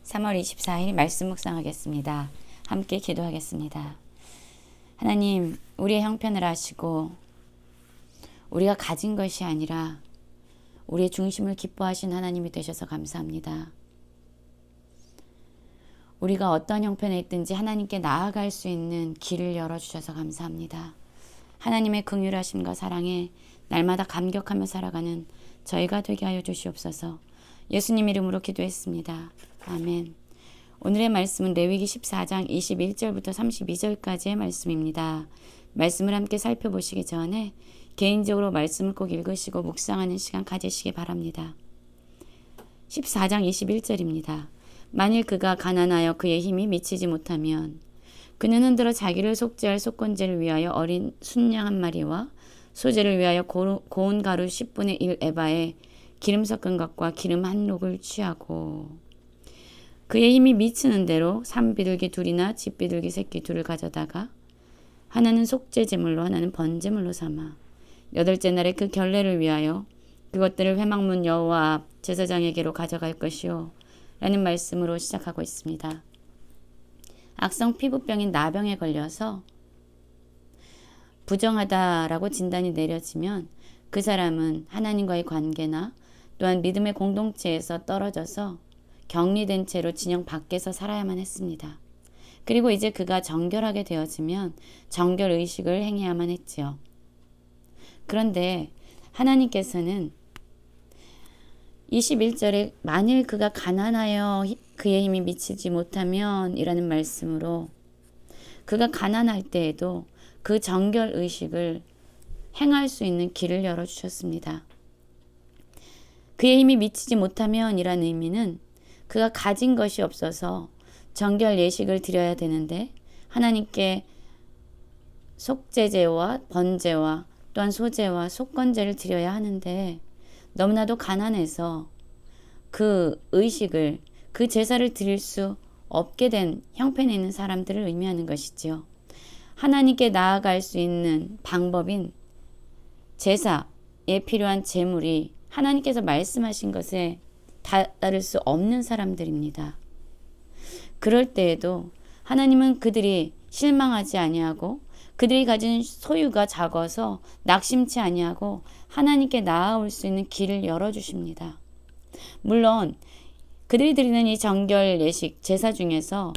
3월 24일 말씀 묵상하겠습니다. 함께 기도하겠습니다. 하나님, 우리의 형편을 아시고 우리가 가진 것이 아니라 우리의 중심을 기뻐하신 하나님이 되셔서 감사합니다. 우리가 어떤 형편에 있든지 하나님께 나아갈 수 있는 길을 열어주셔서 감사합니다. 하나님의 긍휼하심과 사랑에 날마다 감격하며 살아가는 저희가 되게 하여 주시옵소서. 예수님 이름으로 기도했습니다. 아멘. 오늘의 말씀은 레위기 14장 21절부터 32절까지의 말씀입니다. 말씀을 함께 살펴보시기 전에 개인적으로 말씀을 꼭 읽으시고 묵상하는 시간 가지시기 바랍니다. 14장 21절입니다. 만일 그가 가난하여 그의 힘이 미치지 못하면 그는 흔들어 자기를 속죄할 속건제를 위하여 어린 순양 한 마리와 소제를 위하여 고운 가루 10분의 1 에바에 기름 섞은 것과 기름 한 록을 취하고 그의 힘이 미치는 대로 산비둘기 둘이나 집비둘기 새끼 둘을 가져다가 하나는 속죄 제물로 하나는 번제물로 삼아 여덟째 날에 그 결례를 위하여 그것들을 회막문 여호와 앞 제사장에게로 가져갈 것이요 라는 말씀으로 시작하고 있습니다. 악성 피부병인 나병에 걸려서 부정하다라고 진단이 내려지면 그 사람은 하나님과의 관계나 또한 믿음의 공동체에서 떨어져서 격리된 채로 진영 밖에서 살아야만 했습니다. 그리고 이제 그가 정결하게 되어지면 정결 의식을 행해야만 했지요. 그런데 하나님께서는 21절에 만일 그가 가난하여 그의 힘이 미치지 못하면 이라는 말씀으로 그가 가난할 때에도 그 정결 의식을 행할 수 있는 길을 열어주셨습니다. 그의 힘이 미치지 못하면 이라는 의미는 그가 가진 것이 없어서 정결 예식을 드려야 되는데 하나님께 속죄제와 번제와 또한 소제와 속건제를 드려야 하는데 너무나도 가난해서 그 의식을 그 제사를 드릴 수 없게 된 형편에 있는 사람들을 의미하는 것이지요. 하나님께 나아갈 수 있는 방법인 제사에 필요한 제물이 하나님께서 말씀하신 것에 다를 수 없는 사람들입니다. 그럴 때에도 하나님은 그들이 실망하지 아니하고 그들이 가진 소유가 작아서 낙심치 아니하고 하나님께 나아올 수 있는 길을 열어주십니다. 물론 그들이 드리는 이 정결 예식 제사 중에서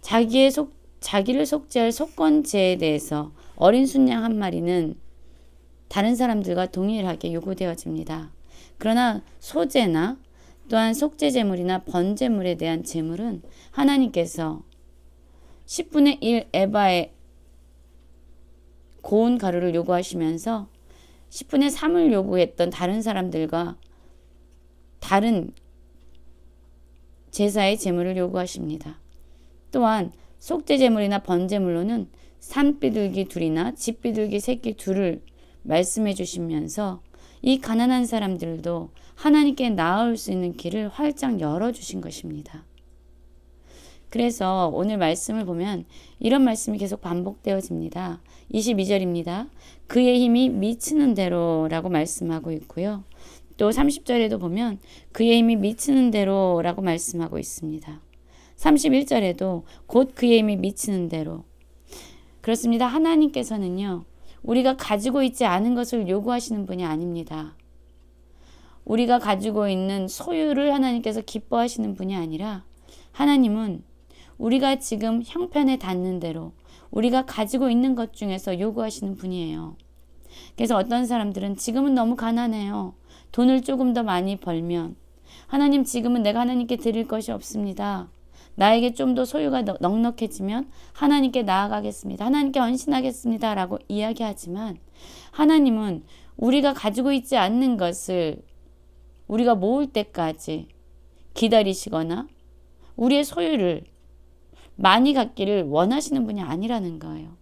자기를 속죄할 속건제에 대해서 어린 순양 한 마리는 다른 사람들과 동일하게 요구되어집니다. 그러나 소제나 또한 속죄제물이나 번제물에 대한 제물은 하나님께서 10분의 1 에바의 고운 가루를 요구하시면서 10분의 3을 요구했던 다른 사람들과 다른 제사의 제물을 요구하십니다. 또한 속죄제물이나 번제물로는 산비둘기 둘이나 집비둘기 새끼 둘을 말씀해 주시면서 이 가난한 사람들도 하나님께 나아올 수 있는 길을 활짝 열어주신 것입니다. 그래서 오늘 말씀을 보면 이런 말씀이 계속 반복되어집니다. 22절입니다. 그의 힘이 미치는 대로 라고 말씀하고 있고요. 또 30절에도 보면 그의 힘이 미치는 대로 라고 말씀하고 있습니다. 31절에도 곧 그의 힘이 미치는 대로. 그렇습니다. 하나님께서는요. 우리가 가지고 있지 않은 것을 요구하시는 분이 아닙니다. 우리가 가지고 있는 소유를 하나님께서 기뻐하시는 분이 아니라 하나님은 우리가 지금 형편에 닿는 대로 우리가 가지고 있는 것 중에서 요구하시는 분이에요. 그래서 어떤 사람들은 지금은 너무 가난해요. 돈을 조금 더 많이 벌면 하나님 지금은 내가 하나님께 드릴 것이 없습니다. 나에게 좀 더 소유가 넉넉해지면 하나님께 나아가겠습니다. 하나님께 헌신하겠습니다. 라고 이야기하지만 하나님은 우리가 가지고 있지 않는 것을 우리가 모을 때까지 기다리시거나 우리의 소유를 많이 갖기를 원하시는 분이 아니라는 거예요.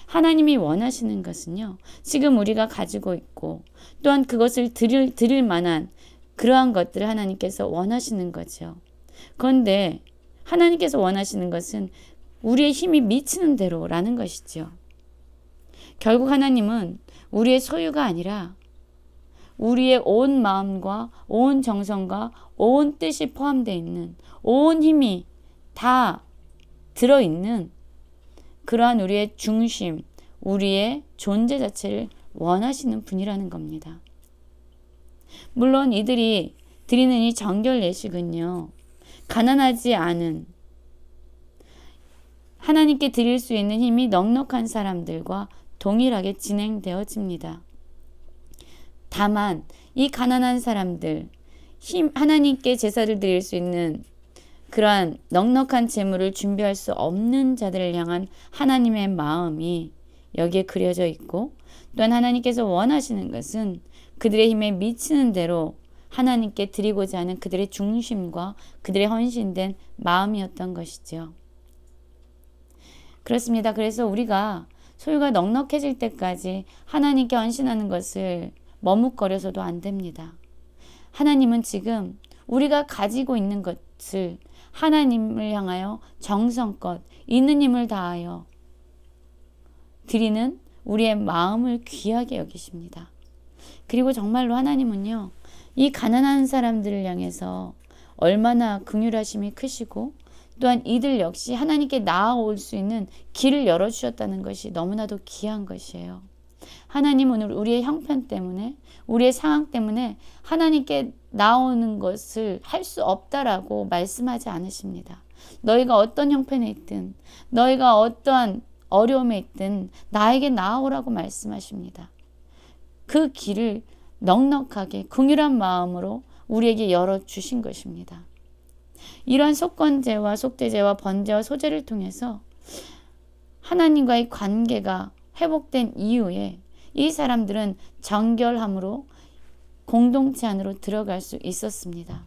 하나님이 원하시는 것은요. 지금 우리가 가지고 있고 또한 그것을 드릴 만한 그러한 것들을 하나님께서 원하시는 거죠. 그런데 하나님께서 원하시는 것은 우리의 힘이 미치는 대로라는 것이죠. 결국 하나님은 우리의 소유가 아니라 우리의 온 마음과 온 정성과 온 뜻이 포함되어 있는, 온 힘이 다 들어있는 그러한 우리의 중심, 우리의 존재 자체를 원하시는 분이라는 겁니다. 물론 이들이 드리는 이 정결 예식은요, 가난하지 않은, 하나님께 드릴 수 있는 힘이 넉넉한 사람들과 동일하게 진행되어집니다. 다만 이 가난한 사람들, 하나님께 제사를 드릴 수 있는 그러한 넉넉한 재물을 준비할 수 없는 자들을 향한 하나님의 마음이 여기에 그려져 있고, 또한 하나님께서 원하시는 것은 그들의 힘에 미치는 대로 하나님께 드리고자 하는 그들의 중심과 그들의 헌신된 마음이었던 것이죠. 그렇습니다. 그래서 우리가 소유가 넉넉해질 때까지 하나님께 헌신하는 것을 머뭇거려서도 안 됩니다. 하나님은 지금 우리가 가지고 있는 것을 하나님을 향하여 정성껏 있는 힘을 다하여 드리는 우리의 마음을 귀하게 여기십니다. 그리고 정말로 하나님은요, 이 가난한 사람들을 향해서 얼마나 긍휼하심이 크시고, 또한 이들 역시 하나님께 나아올 수 있는 길을 열어주셨다는 것이 너무나도 귀한 것이에요. 하나님은 우리의 형편 때문에, 우리의 상황 때문에 하나님께 나오는 것을 할 수 없다라고 말씀하지 않으십니다. 너희가 어떤 형편에 있든, 너희가 어떠한 어려움에 있든 나에게 나아오라고 말씀하십니다. 그 길을 넉넉하게 긍휼한 마음으로 우리에게 열어주신 것입니다. 이러한 속건제와 속죄제와 번제와 소제를 통해서 하나님과의 관계가 회복된 이후에 이 사람들은 정결함으로 공동체 안으로 들어갈 수 있었습니다.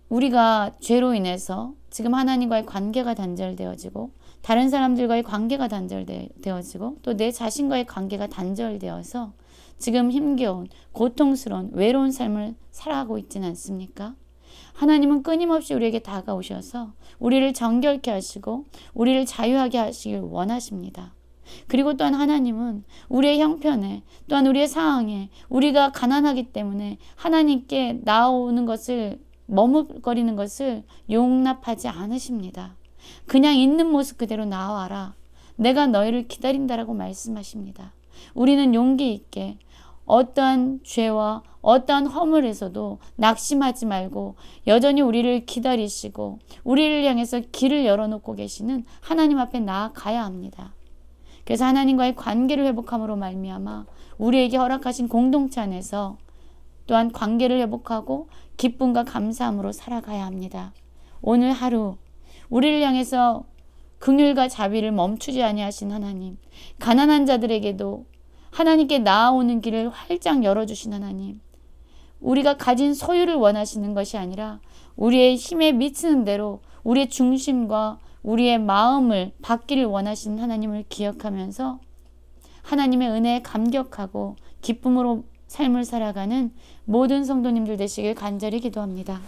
우리가 죄로 인해서 지금 하나님과의 관계가 단절되어지고, 다른 사람들과의 관계가 단절되어지고, 또 내 자신과의 관계가 단절되어서 지금 힘겨운, 고통스러운, 외로운 삶을 살아가고 있지는 않습니까? 하나님은 끊임없이 우리에게 다가오셔서 우리를 정결케 하시고 우리를 자유하게 하시길 원하십니다. 그리고 또한 하나님은 우리의 형편에, 또한 우리의 상황에 우리가 가난하기 때문에 하나님께 나오는 것을, 머뭇거리는 것을 용납하지 않으십니다. 그냥 있는 모습 그대로 나와라. 내가 너희를 기다린다라고 말씀하십니다. 우리는 용기 있게 어떠한 죄와 어떠한 허물에서도 낙심하지 말고 여전히 우리를 기다리시고 우리를 향해서 길을 열어놓고 계시는 하나님 앞에 나아가야 합니다. 그래서 하나님과의 관계를 회복함으로 말미암아 우리에게 허락하신 공동체 안에서 또한 관계를 회복하고 기쁨과 감사함으로 살아가야 합니다. 오늘 하루 우리를 향해서 긍휼과 자비를 멈추지 아니하신 하나님, 가난한 자들에게도 하나님께 나아오는 길을 활짝 열어주신 하나님, 우리가 가진 소유를 원하시는 것이 아니라 우리의 힘에 미치는 대로 우리의 중심과 우리의 마음을 받기를 원하시는 하나님을 기억하면서 하나님의 은혜에 감격하고 기쁨으로 삶을 살아가는 모든 성도님들 되시길 간절히 기도합니다.